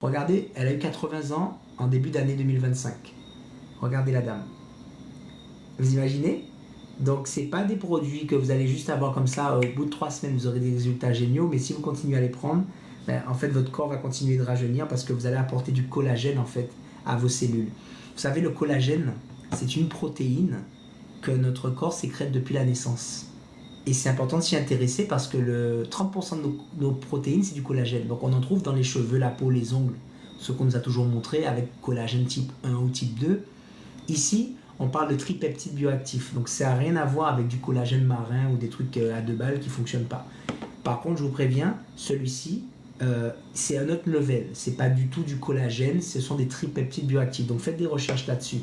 Regardez, elle a eu 80 ans en début d'année 2025. Regardez la dame. Vous imaginez? Donc, c'est pas des produits que vous allez juste avoir comme ça, au bout de 3 semaines, vous aurez des résultats géniaux, mais si vous continuez à les prendre, ben, en fait, votre corps va continuer de rajeunir parce que vous allez apporter du collagène, en fait, à vos cellules. Vous savez, le collagène, c'est une protéine que notre corps sécrète depuis la naissance. Et c'est important de s'y intéresser parce que 30% de nos protéines, c'est du collagène. Donc on en trouve dans les cheveux, la peau, les ongles, ce qu'on nous a toujours montré avec collagène type 1 ou type 2. Ici, on parle de tripeptides bioactifs. Donc ça n'a rien à voir avec du collagène marin ou des trucs à 2 balles qui ne fonctionnent pas. Par contre, je vous préviens, celui-ci, c'est un autre level. C'est pas du tout du collagène, ce sont des tripeptides bioactifs. Donc faites des recherches là-dessus.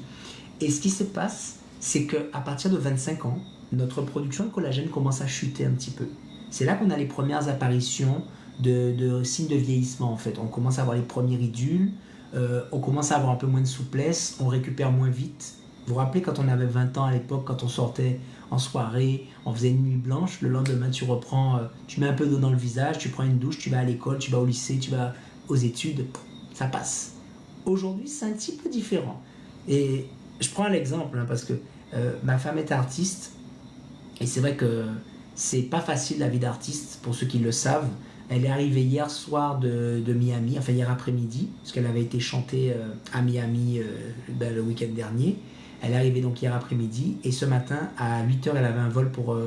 Et ce qui se passe, c'est qu'à partir de 25 ans, notre production de collagène commence à chuter un petit peu. C'est là qu'on a les premières apparitions de signes de vieillissement en fait. On commence à avoir les premiers ridules, on commence à avoir un peu moins de souplesse, on récupère moins vite. Vous vous rappelez quand on avait 20 ans à l'époque, quand on sortait en soirée, on faisait une nuit blanche, le lendemain tu reprends, tu mets un peu d'eau dans le visage, tu prends une douche, tu vas à l'école, tu vas au lycée, tu vas aux études, ça passe. Aujourd'hui c'est un petit peu différent. Et je prends l'exemple parce que ma femme est artiste et c'est vrai que c'est pas facile la vie d'artiste pour ceux qui le savent. Elle est arrivée hier soir de Miami, enfin hier après-midi, parce qu'elle avait été chantée à Miami le week-end dernier. Elle est arrivée donc hier après-midi et ce matin à 8 heures elle avait un vol pour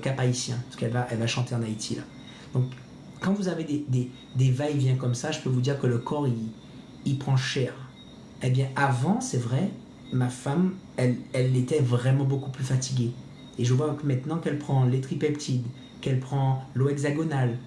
Cap-Haïtien, parce qu'elle va chanter en Haïti là. Donc quand vous avez des va-et-vient comme ça, je peux vous dire que le corps il prend cher. Eh bien avant, c'est vrai, ma femme, elle était vraiment beaucoup plus fatiguée. Et je vois que maintenant qu'elle prend les tripeptides, qu'elle prend l'eau hexagonale,